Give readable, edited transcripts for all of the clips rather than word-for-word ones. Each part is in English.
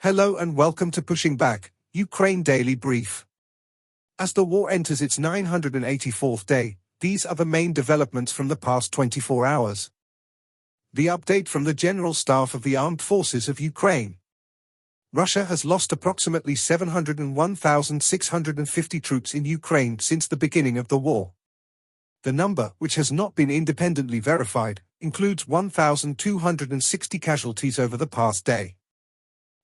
Hello and welcome to Pushing Back, Ukraine Daily Brief. As the war enters its 984th day, these are the main developments from the past 24 hours. The update from the General Staff of the Armed Forces of Ukraine. Russia has lost approximately 701,650 troops in Ukraine since the beginning of the war. The number, which has not been independently verified, includes 1,260 casualties over the past day.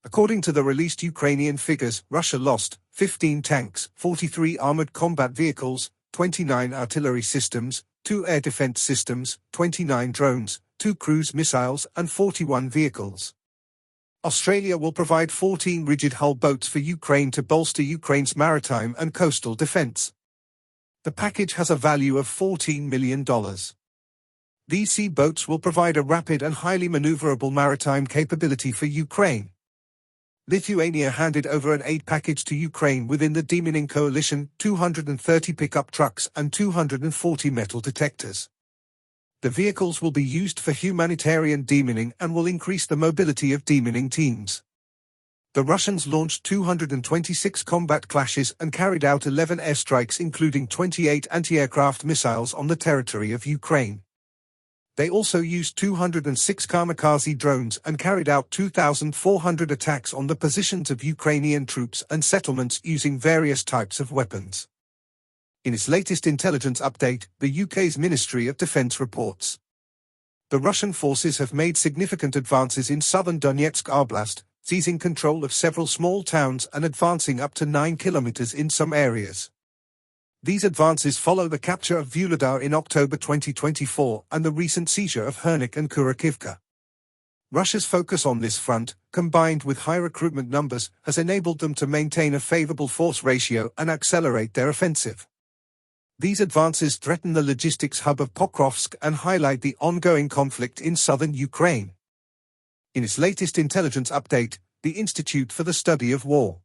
According to the released Ukrainian figures, Russia lost 15 tanks, 43 armored combat vehicles, 29 artillery systems, 2 air defense systems, 29 drones, 2 cruise missiles, and 41 vehicles. Australia will provide 14 rigid-hull boats for Ukraine to bolster Ukraine's maritime and coastal defense. The package has a value of $14 million. These sea boats will provide a rapid and highly maneuverable maritime capability for Ukraine. Lithuania handed over an aid package to Ukraine within the demining coalition, 230 pickup trucks and 240 metal detectors. The vehicles will be used for humanitarian demining and will increase the mobility of demining teams. The Russians launched 226 combat clashes and carried out 11 airstrikes, including 28 anti-aircraft missiles on the territory of Ukraine. They also used 206 kamikaze drones and carried out 2,400 attacks on the positions of Ukrainian troops and settlements using various types of weapons. In its latest intelligence update, the UK's Ministry of Defence reports the Russian forces have made significant advances in southern Donetsk Oblast, seizing control of several small towns and advancing up to 9 kilometers in some areas. These advances follow the capture of Vuhledar in October 2024 and the recent seizure of Hernik and Kurakivka. Russia's focus on this front, combined with high recruitment numbers, has enabled them to maintain a favorable force ratio and accelerate their offensive. These advances threaten the logistics hub of Pokrovsk and highlight the ongoing conflict in southern Ukraine. In its latest intelligence update, the Institute for the Study of War.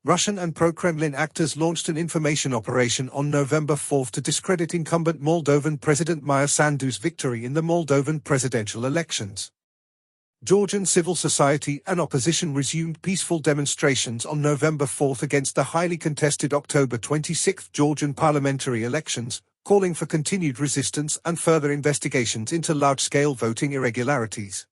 Russian and pro-Kremlin actors launched an information operation on November 4 to discredit incumbent Moldovan President Maia Sandu's victory in the Moldovan presidential elections. Georgian civil society and opposition resumed peaceful demonstrations on November 4 against the highly contested October 26 Georgian parliamentary elections, calling for continued resistance and further investigations into large-scale voting irregularities.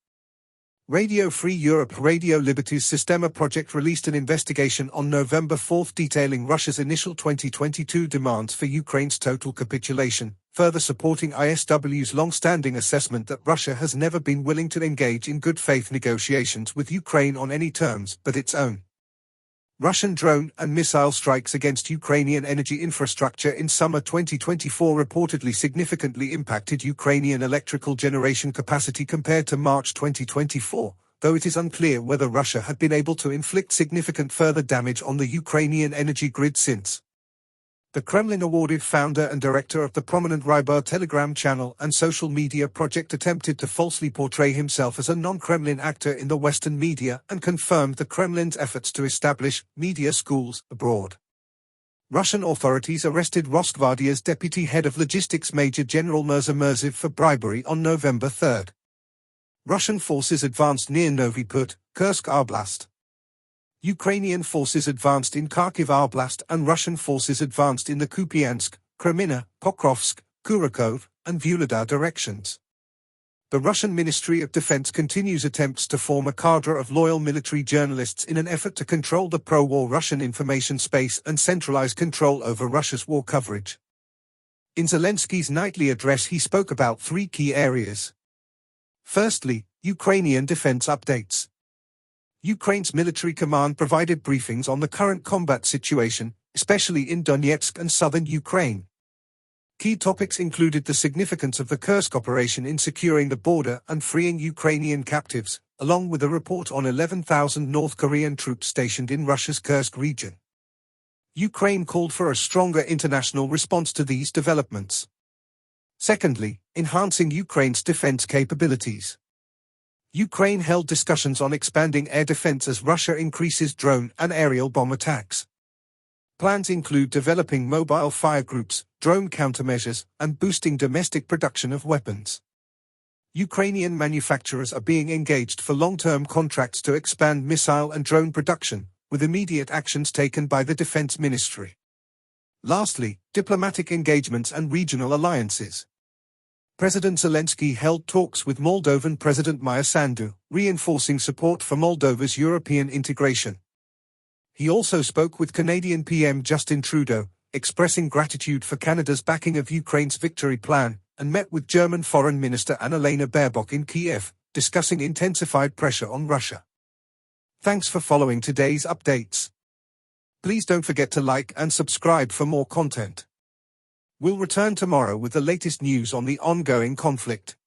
Radio Free Europe Radio Liberty's Sistema project released an investigation on November 4 detailing Russia's initial 2022 demands for Ukraine's total capitulation, further supporting ISW's long-standing assessment that Russia has never been willing to engage in good faith negotiations with Ukraine on any terms but its own. Russian drone and missile strikes against Ukrainian energy infrastructure in summer 2024 reportedly significantly impacted Ukrainian electrical generation capacity compared to March 2024, though it is unclear whether Russia had been able to inflict significant further damage on the Ukrainian energy grid since. The Kremlin awarded founder and director of the prominent Rybar Telegram channel and social media project attempted to falsely portray himself as a non-Kremlin actor in the Western media and confirmed the Kremlin's efforts to establish media schools abroad. Russian authorities arrested Rosgvardia's deputy head of logistics Major General Mirza Murziv for bribery on November 3. Russian forces advanced near Novi Put, Kursk Oblast. Ukrainian forces advanced in Kharkiv Oblast and Russian forces advanced in the Kupiansk, Kreminna, Pokrovsk, Kurakov, and Vuhledar directions. The Russian Ministry of Defense continues attempts to form a cadre of loyal military journalists in an effort to control the pro-war Russian information space and centralize control over Russia's war coverage. In Zelensky's nightly address he spoke about 3 key areas. Firstly, Ukrainian defense updates. Ukraine's military command provided briefings on the current combat situation, especially in Donetsk and southern Ukraine. Key topics included the significance of the Kursk operation in securing the border and freeing Ukrainian captives, along with a report on 11,000 North Korean troops stationed in Russia's Kursk region. Ukraine called for a stronger international response to these developments. Secondly, enhancing Ukraine's defense capabilities. Ukraine held discussions on expanding air defense as Russia increases drone and aerial bomb attacks. Plans include developing mobile fire groups, drone countermeasures, and boosting domestic production of weapons. Ukrainian manufacturers are being engaged for long-term contracts to expand missile and drone production, with immediate actions taken by the Defense Ministry. Lastly, diplomatic engagements and regional alliances. President Zelensky held talks with Moldovan President Maya Sandu, reinforcing support for Moldova's European integration. He also spoke with Canadian PM Justin Trudeau, expressing gratitude for Canada's backing of Ukraine's victory plan, and met with German Foreign Minister Annalena Baerbock in Kiev, discussing intensified pressure on Russia. Thanks for following today's updates. Please don't forget to like and subscribe for more content. We'll return tomorrow with the latest news on the ongoing conflict.